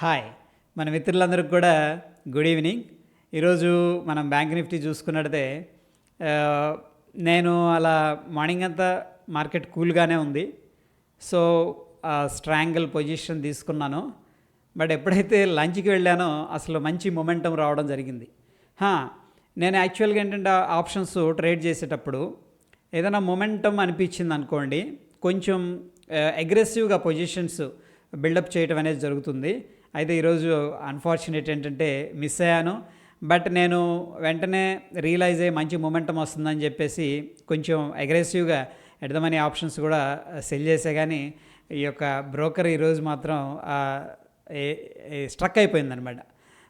Hi మన మిత్రులందరికీ కూడా గుడ్ ఈవినింగ్. ఈరోజు మనం బ్యాంక్ నిఫ్టీ చూసుకున్నట్టయితే ఆ, నేను అలా మార్నింగ్ అంతా మార్కెట్ కూల్గానే ఉంది. సో స్ట్రాంగిల్ పొజిషన్ తీసుకున్నాను. బట్ ఎప్పుడైతే లంచ్కి వెళ్ళానో అసలు మంచి మొమెంటం రావడం జరిగింది. హా, నేను యాక్చువల్గా ఏంటంటే ఆప్షన్స్ ట్రేడ్ చేసేటప్పుడు ఏదైనా మొమెంటం అనిపించింది అనుకోండి, కొంచెం అగ్రెసివ్గా పొజిషన్స్ బిల్డప్ చేయడం అనేది జరుగుతుంది. అయితే ఈరోజు అన్ఫార్చునేట్ ఏంటంటే మిస్ అయ్యాను. బట్ నేను వెంటనే రియలైజ్ అయ్యి మంచి మొమెంటం వస్తుందని చెప్పేసి కొంచెం అగ్రెసివ్గా ఎడదమని ఆప్షన్స్ కూడా సెల్ చేసే, కానీ ఈ యొక్క బ్రోకర్ ఈరోజు మాత్రం స్ట్రక్ అయిపోయిందనమాట.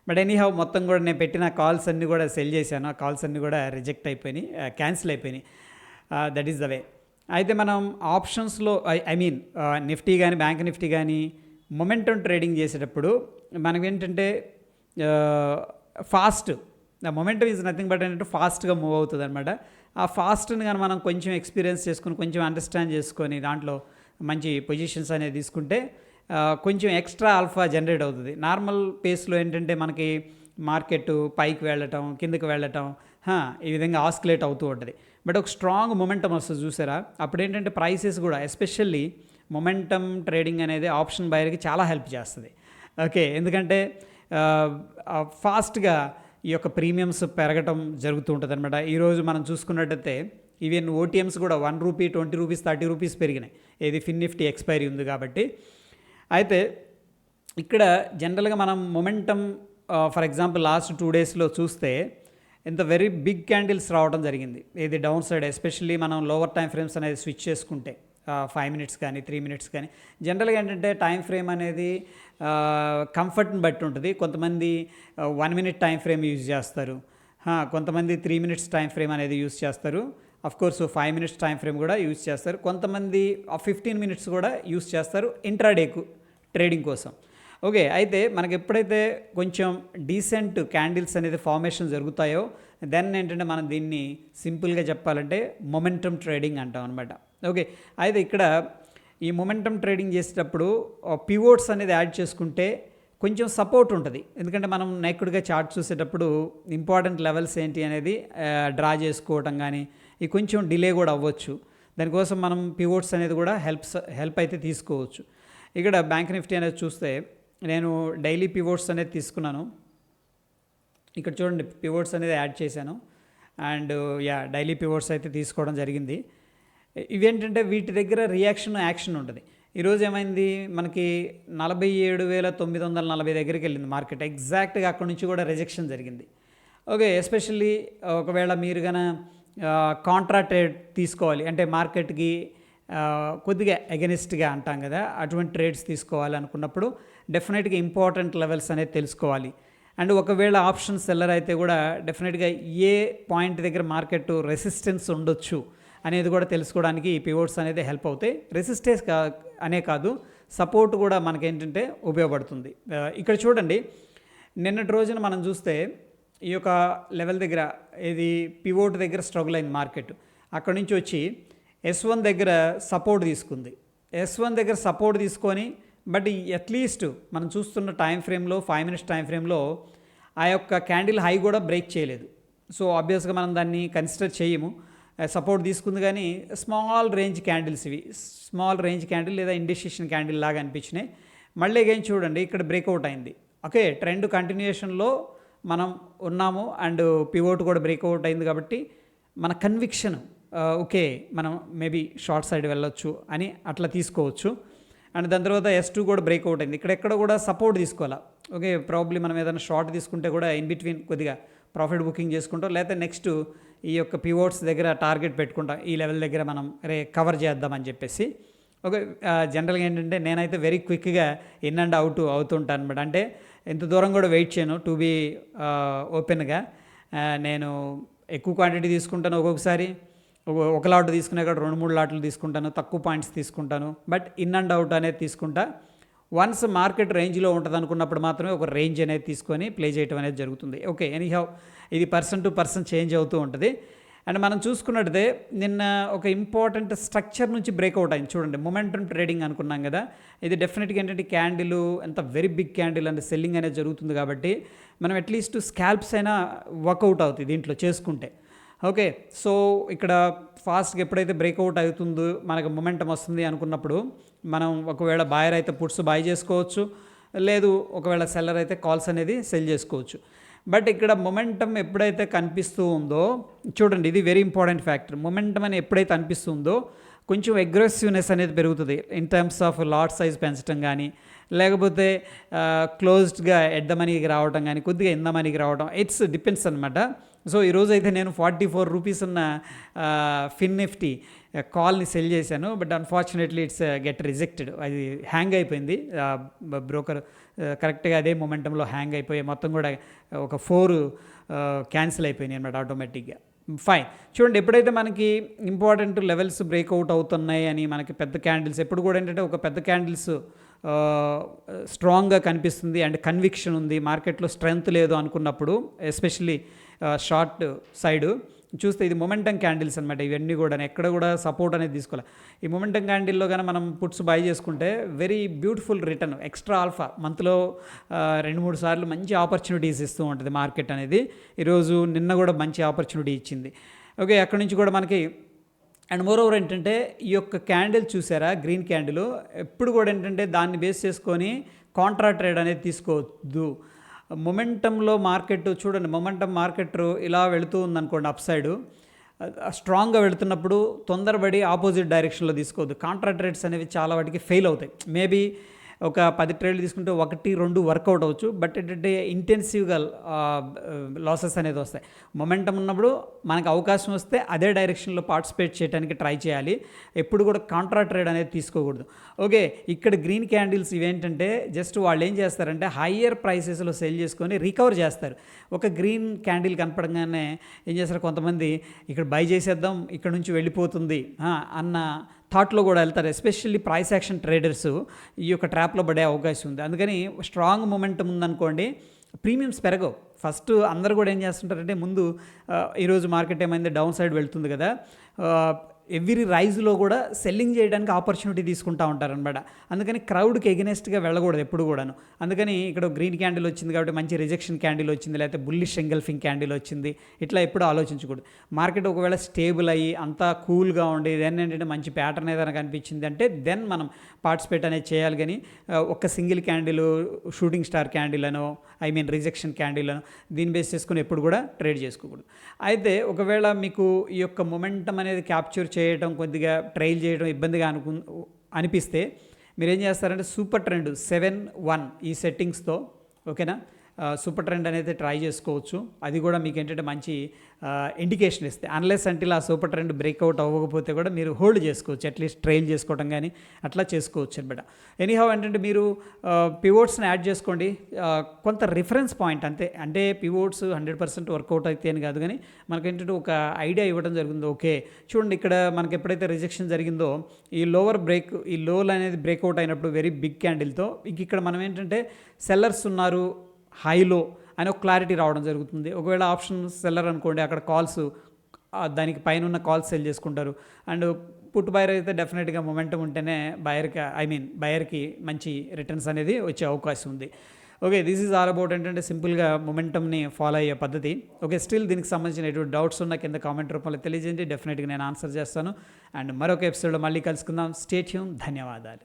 బట్ ఎనీహౌ మొత్తం కూడా నేను పెట్టిన కాల్స్ అన్నీ కూడా సెల్ చేశాను. ఆ కాల్స్ అన్నీ కూడా రిజెక్ట్ అయిపోయినాయి, క్యాన్సిల్ అయిపోయినాయి. That is the way. అయితే మనం ఆప్షన్స్లో ఐ మీన్ నిఫ్టీ కానీ బ్యాంక్ నిఫ్టీ కానీ మొమెంటం ట్రేడింగ్ చేసేటప్పుడు మనకేంటంటే fast, the momentum is nothing but ఏంటంటే ఫాస్ట్గా మూవ్ అవుతుంది అనమాట. ఆ ఫాస్ట్ని కానీ మనం కొంచెం ఎక్స్పీరియన్స్ చేసుకుని కొంచెం అండర్స్టాండ్ చేసుకొని దాంట్లో మంచి పొజిషన్స్ అనేది తీసుకుంటే కొంచెం ఎక్స్ట్రా ఆల్ఫా జనరేట్ అవుతుంది. నార్మల్ పేస్లో ఏంటంటే మనకి మార్కెట్ పైకి వెళ్ళటం కిందకి వెళ్ళటం ఈ విధంగా ఆస్కులేట్ అవుతూ ఉంటుంది. బట్ ఒక స్ట్రాంగ్ మొమెంటం వస్తుంది చూసారా, అప్పుడు ఏంటంటే ప్రైసెస్ కూడా ఎస్పెషల్లీ మొమెంటం ట్రేడింగ్ అనేది ఆప్షన్ బయర్కి చాలా హెల్ప్ చేస్తుంది. ఓకే, ఎందుకంటే ఫాస్ట్గా ఈ యొక్క ప్రీమియమ్స్ పెరగటం జరుగుతూ ఉంటుంది అనమాట. ఈరోజు మనం చూసుకున్నట్టయితే ఈవెన్ ఓటీఎమ్స్ కూడా 1 రూపీ 20 రూపీస్ 30 రూపీస్ పెరిగినాయి. ఇది ఫిన్ నిఫ్టీ ఎక్స్పైరీ ఉంది కాబట్టి. అయితే ఇక్కడ జనరల్గా మనం మొమెంటం ఫర్ ఎగ్జాంపుల్ లాస్ట్ 2 డేస్లో చూస్తే ఇంత వెరీ బిగ్ క్యాండిల్స్ రావడం జరిగింది. ఇది డౌన్ సైడ్, ఎస్పెషల్లీ మనం లోవర్ టైం ఫ్రేమ్స్ అనేది స్విచ్ చేసుకుంటే 5 మినిట్స్ కానీ 3 మినిట్స్ కానీ. జనరల్గా ఏంటంటే టైం ఫ్రేమ్ అనేది కంఫర్ట్ని బట్టి ఉంటుంది. కొంతమంది 1 మినిట్ టైం ఫ్రేమ్ యూజ్ చేస్తారు, కొంతమంది 3 మినిట్స్ టైం ఫ్రేమ్ అనేది యూజ్ చేస్తారు, కోర్స్ 5 మినిట్స్ టైం ఫ్రేమ్ కూడా యూజ్ చేస్తారు, కొంతమంది 15 మినిట్స్ కూడా యూజ్ చేస్తారు ఇంట్రాడేకు ట్రేడింగ్ కోసం. ఓకే, అయితే మనకి ఎప్పుడైతే కొంచెం డీసెంట్ క్యాండిల్స్ అనేది ఫార్మేషన్ జరుగుతాయో దెన్ ఏంటంటే మనం దీన్ని సింపుల్గా చెప్పాలంటే మొమెంటం ట్రేడింగ్ అంటాం అనమాట. ఓకే, అయితే ఇక్కడ ఈ మొమెంటం ట్రేడింగ్ చేసేటప్పుడు పివోట్స్ అనేది యాడ్ చేసుకుంటే కొంచెం సపోర్ట్ ఉంటుంది. ఎందుకంటే మనం నేకుడ్గా చార్ట్ చూసేటప్పుడు ఇంపార్టెంట్ లెవెల్స్ ఏంటి అనేది డ్రా చేసుకోవటం కానీ ఈ కొంచెం డిలే కూడా అవ్వచ్చు. దానికోసం మనం పివోట్స్ అనేది కూడా హెల్ప్ అయితే తీసుకోవచ్చు. ఇక్కడ బ్యాంక్ నిఫ్టీ అనేది చూస్తే నేను డైలీ పివోట్స్ అనేది తీసుకున్నాను. ఇక్కడ చూడండి, పివోట్స్ అనేది యాడ్ చేశాను అండ్ డైలీ పివోట్స్ అయితే తీసుకోవడం జరిగింది. ఇవేంటంటే వీటి దగ్గర రియాక్షన్ యాక్షన్ ఉంటుంది. ఈరోజు ఏమైంది, మనకి 47,940 దగ్గరికి వెళ్ళింది మార్కెట్. ఎగ్జాక్ట్గా అక్కడ నుంచి కూడా రిజెక్షన్ జరిగింది. ఓకే, ఎస్పెషల్లీ ఒకవేళ మీరు కనుక కాంట్రా ట్రేడ్ తీసుకోవాలి అంటే మార్కెట్కి కొద్దిగా ఎగనిస్ట్గా అంటాం కదా, అటువంటి ట్రేడ్స్ తీసుకోవాలి అనుకున్నప్పుడు డెఫినెట్గా ఇంపార్టెంట్ లెవెల్స్ అనేది తెలుసుకోవాలి. అండ్ ఒకవేళ ఆప్షన్ సెల్లర్ అయితే కూడా డెఫినెట్గా ఏ పాయింట్ దగ్గర మార్కెట్ రెసిస్టెన్స్ ఉండొచ్చు అనేది కూడా తెలుసుకోవడానికి ఈ పివోట్స్ అనేది హెల్ప్ అవుతాయి. రెసిస్టెన్స్ అనే కాదు, సపోర్ట్ కూడా మనకేంటంటే ఉపయోగపడుతుంది. ఇక్కడ చూడండి, నిన్నటి రోజున మనం చూస్తే ఈ యొక్క లెవెల్ దగ్గర ఇది పివోట్ దగ్గర స్ట్రగుల్ అయింది మార్కెట్. అక్కడ నుంచి వచ్చి S1 దగ్గర సపోర్ట్ తీసుకుంది. S1 దగ్గర సపోర్ట్ తీసుకొని బట్ అట్లీస్ట్ మనం చూస్తున్న టైం ఫ్రేమ్లో 5 మినిట్స్ టైం ఫ్రేమ్లో ఆ యొక్క క్యాండిల్ హై కూడా బ్రేక్ చేయలేదు. సో ఆబ్వియస్గా మనం దాన్ని కన్సిడర్ చేయము. సపోర్ట్ తీసుకుంది కానీ స్మాల్ రేంజ్ క్యాండిల్స్, ఇవి స్మాల్ రేంజ్ క్యాండిల్ లేదా ఇండిసిషన్ క్యాండిల్ లాగా అనిపించినాయి. మళ్ళీ అగైన్ చూడండి, ఇక్కడ బ్రేక్అవుట్ అయింది. ఓకే, ట్రెండ్ కంటిన్యూషన్లో మనం ఉన్నాము అండ్ పివోట్ కూడా బ్రేక్అవుట్ అయింది కాబట్టి మన కన్విక్షన్ ఓకే మనం మేబీ షార్ట్ సైడ్ వెళ్ళొచ్చు అని అట్లా తీసుకోవచ్చు. అండ్ దాని తర్వాత S2 కూడా బ్రేక్అవుట్ అయింది. ఇక్కడెక్కడ కూడా సపోర్ట్ తీసుకోవాలా. ఓకే, ప్రాబ్లీ మనం ఏదైనా షార్ట్ తీసుకుంటే కూడా ఇన్ బిట్వీన్ కొద్దిగా ప్రాఫిట్ బుకింగ్ చేసుకుంటాం, లేకపోతే నెక్స్ట్ ఈ యొక్క పివోట్స్ దగ్గర టార్గెట్ పెట్టుకుంటాం, ఈ లెవెల్ దగ్గర మనం కవర్ చేద్దామని చెప్పేసి. ఓకే, జనరల్గా ఏంటంటే నేనైతే వెరీ క్విక్గా ఇన్ అండ్ అవుట్ అవుతుంటాను అనమాట. అంటే ఎంత దూరం కూడా వెయిట్ చేయను. టు బీ ఓపెన్గా నేను ఎక్కువ క్వాంటిటీ తీసుకుంటాను, ఒక్కొక్కసారి ఒక లాట్ తీసుకునే కాడ 2-3 లాట్లు తీసుకుంటాను, తక్కువ పాయింట్స్ తీసుకుంటాను. బట్ ఇన్ అండ్ అవుట్ అనేది తీసుకుంటా. వన్స్ మార్కెట్ రేంజ్లో ఉంటుంది అనుకున్నప్పుడు మాత్రమే ఒక రేంజ్ అనేది తీసుకొని ప్లే చేయడం అనేది జరుగుతుంది. ఓకే, ఎనీహౌ ఇది పర్సన్ టు పర్సన్ చేంజ్ అవుతూ ఉంటుంది. అండ్ మనం చూసుకున్నట్టయితే నిన్న ఒక ఇంపార్టెంట్ స్ట్రక్చర్ నుంచి బ్రేక్అవుట్ అయింది చూడండి. మొమెంటమ్ ట్రేడింగ్ అనుకున్నాం కదా, ఇది డెఫినెట్గా ఏంటంటే క్యాండిల్ ఎంత వెరీ బిగ్ క్యాండిల్ అంటే సెల్లింగ్ అనేది జరుగుతుంది కాబట్టి మనం అట్లీస్ట్ స్కాల్ప్స్ అయినా వర్కౌట్ అవుతుంది దీంట్లో చేసుకుంటే. ఓకే, సో ఇక్కడ ఫాస్ట్గా ఎప్పుడైతే బ్రేక్అవుట్ అవుతుందో మనకు మొమెంటం వస్తుంది అనుకున్నప్పుడు మనం ఒకవేళ బాయర్ అయితే పుట్స్ బై చేసుకోవచ్చు, లేదు ఒకవేళ సెల్లర్ అయితే కాల్స్ అనేది సెల్ చేసుకోవచ్చు. బట్ ఇక్కడ మొమెంటం ఎప్పుడైతే కనిపిస్తూ ఉందో చూడండి, ఇది వెరీ ఇంపార్టెంట్ ఫ్యాక్టర్. మొమెంటం అని ఎప్పుడైతే అనిపిస్తుందో కొంచెం అగ్రెసివ్నెస్ అనేది పెరుగుతుంది in terms of lot size పెంచడం కానీ, లేకపోతే క్లోజ్డ్గా ఎట్ ద మనీకి రావడం కానీ, కొద్దిగా ఇన్ ద మనీకి రావడం, ఇట్స్ డిపెండ్స్ అనమాట. సో ఈరోజు అయితే నేను 44 రూపీస్ ఉన్న ఫిన్ నిఫ్టీ కాల్ని సెల్ చేశాను. But unfortunately it's get rejected. అది హ్యాంగ్ అయిపోయింది. బ్రోకర్ కరెక్ట్గా అదే మొమెంటంలో హ్యాంగ్ అయిపోయి మొత్తం కూడా ఒక 4 క్యాన్సిల్ అయిపోయినాయి అనమాట ఆటోమేటిక్గా. ఫైన్, చూడండి ఎప్పుడైతే మనకి ఇంపార్టెంట్ లెవెల్స్ బ్రేక్అవుట్ అవుతున్నాయి అని మనకి పెద్ద క్యాండిల్స్ ఎప్పుడు కూడా ఏంటంటే ఒక పెద్ద క్యాండిల్స్ స్ట్రాంగ్గా కనిపిస్తుంది అండ్ కన్విక్షన్ ఉంది, మార్కెట్లో స్ట్రెంగ్త్ లేదు అనుకున్నప్పుడు ఎస్పెషల్లీ షార్ట్ సైడు చూస్తే ఇది మొమెంటం క్యాండిల్స్ అనమాట. ఇవన్నీ కూడా ఎక్కడ కూడా సపోర్ట్ అనేది తీసుకోవాలి. ఈ మొమెంటం క్యాండిల్లో కానీ మనం పుట్స్ బై చేసుకుంటే very beautiful return, extra alpha మంత్లో 2-3 సార్లు మంచి ఆపర్చునిటీస్ ఇస్తూ ఉంటుంది మార్కెట్ అనేది. ఈరోజు నిన్న కూడా మంచి ఆపర్చునిటీ ఇచ్చింది. ఓకే, అక్కడి నుంచి కూడా మనకి అండ్ మోర్ ఓవర్ ఏంటంటే ఈ యొక్క క్యాండిల్ చూసారా, గ్రీన్ క్యాండిల్ ఎప్పుడు కూడా ఏంటంటే దాన్ని బేస్ చేసుకొని కాంట్రా ట్రేడ్ అనేది తీసుకోవద్దు. మొమెంటంలో మార్కెట్ చూడండి, మొమెంటం మార్కెట్ ఇలా వెళుతూ ఉందనుకోండి అప్ సైడు, స్ట్రాంగ్గా వెళుతున్నప్పుడు తొందరపడి ఆపోజిట్ డైరెక్షన్లో తీసుకోవద్దు. కాంట్రా ట్రేడ్స్ అనేవి చాలా వాటికి ఫెయిల్ అవుతాయి. మేబీ ఒక 10 ట్రేడ్లు తీసుకుంటే 1-2 వర్కౌట్ అవ్వచ్చు, బట్ ఏంటంటే ఇంటెన్సివ్గా లాసెస్ అనేది వస్తాయి. మొమెంటం ఉన్నప్పుడు మనకు అవకాశం వస్తే అదే డైరెక్షన్లో పార్టిసిపేట్ చేయడానికి ట్రై చేయాలి. ఎప్పుడు కూడా కాంట్రా ట్రేడ్ అనేది తీసుకోకూడదు. ఓకే, ఇక్కడ గ్రీన్ క్యాండిల్స్ ఇవేంటంటే జస్ట్ వాళ్ళు ఏం చేస్తారంటే హయ్యర్ ప్రైసెస్లో సెల్ చేసుకొని రికవర్ చేస్తారు. ఒక గ్రీన్ క్యాండిల్ కనపడంగానే ఏం చేస్తారు కొంతమంది, ఇక్కడ బై చేసేద్దాం ఇక్కడ నుంచి వెళ్ళిపోతుంది అన్న థాట్లో కూడా వెళ్తారు. ఎస్పెషల్లీ ప్రైస్ యాక్షన్ ట్రేడర్స్ ఈ యొక్క ట్రాప్లో పడే అవకాశం ఉంది. అందుకని స్ట్రాంగ్ మొమెంటం ఉందనుకోండి, ప్రీమియమ్స్ పెరగవు. ఫస్ట్ అందరూ కూడా ఏం చేస్తుంటారంటే ముందు ఈరోజు మార్కెట్ ఏమైంది డౌన్ సైడ్ వెళ్తుంది కదా, ఎవ్రీ రైజ్లో కూడా సెల్లింగ్ చేయడానికి ఆపర్చునిటీ తీసుకుంటూ ఉంటారనమాట. అందుకని క్రౌడ్కి ఎగెనెస్ట్గా వెళ్ళకూడదు ఎప్పుడు కూడాను. అందుకని ఇక్కడ గ్రీన్ క్యాండిల్ వచ్చింది కాబట్టి మంచి రిజెక్షన్ క్యాండిల్ వచ్చింది, లేకపోతే బుల్లిష్ ఎంగల్ఫింగ్ క్యాండిల్ వచ్చింది, ఇట్లా ఎప్పుడు ఆలోచించకూడదు. మార్కెట్ ఒకవేళ స్టేబుల్ అయ్యి అంతా కూల్గా ఉండి దెన్ ఏంటంటే మంచి ప్యాటర్న్ ఏదైనా కనిపించింది అంటే దెన్ మనం పార్టిసిపేట్ అనేది చేయాలి. కానీ ఒక single candle shooting star candle అనో రిజెక్షన్ క్యాండిల్ అనో దీన్ని బేస్ చేసుకుని ఎప్పుడు కూడా ట్రేడ్ చేసుకోకూడదు. అయితే ఒకవేళ మీకు ఈ యొక్క మొమెంటం అనేది క్యాప్చర్ చేయడం కొద్దిగా ట్రైల్ చేయడం ఇబ్బందిగా అనిపిస్తే మీరేం చేస్తారంటే సూపర్ ట్రెండ్ 7-1 ఈ సెట్టింగ్స్తో ఓకేనా, సూపర్ ట్రెండ్ అనేది ట్రై చేసుకోవచ్చు. అది కూడా మీకు ఏంటంటే మంచి ఇండికేషన్ ఇస్తే అన్లెస్ అంటే ఆ సూపర్ ట్రెండ్ బ్రేక్అవుట్ అవ్వకపోతే కూడా మీరు హోల్డ్ చేసుకోవచ్చు, అట్లీస్ట్ ట్రైల్ చేసుకోవడం కానీ అట్లా చేసుకోవచ్చు అనమాట. ఎనీహౌ ఏంటంటే మీరు పివోట్స్ని యాడ్ చేసుకోండి, కొంత రిఫరెన్స్ పాయింట్ అంతే. అంటే పివోట్స్ 100% వర్కౌట్ అయితే అని కాదు, కానీ మనకేంటంటే ఒక ఐడియా ఇవ్వడం జరిగింది. ఓకే చూడండి, ఇక్కడ మనకి ఎప్పుడైతే రిజెక్షన్ జరిగిందో ఈ లోవర్ బ్రేక్, ఈ లోల్ అనేది బ్రేక్అవుట్ అయినప్పుడు వెరీ బిగ్ క్యాండిల్తో ఇక్కడ మనం ఏంటంటే సెల్లర్స్ ఉన్నారు హైలో అని ఒక క్లారిటీ రావడం జరుగుతుంది. ఒకవేళ ఆప్షన్ సెల్లర్ అనుకోండి, అక్కడ కాల్స్ దానికి పైన ఉన్న కాల్స్ సెల్ చేసుకుంటారు. అండ్ పుట్ బయర్ అయితే డెఫినెట్గా మొమెంటం ఉంటేనే బయర్కి మంచి రిటర్న్స్ అనేది వచ్చే అవకాశం ఉంది. Okay, this is all about ఏంటంటే సింపుల్గా మొమెంటమ్ని ఫాలో అయ్యే పద్ధతి. ఓకే, స్టిల్ దీనికి సంబంధించిన ఎటువంటి డౌట్స్ ఉన్న కింద కామెంట్ రూపంలో తెలియజేయండి, డెఫినెట్గా నేను ఆన్సర్ చేస్తాను. అండ్ మరొక ఎపిసోడ్లో మళ్ళీ కలుసుకుందాం. Stay tune. ధన్యవాదాలు.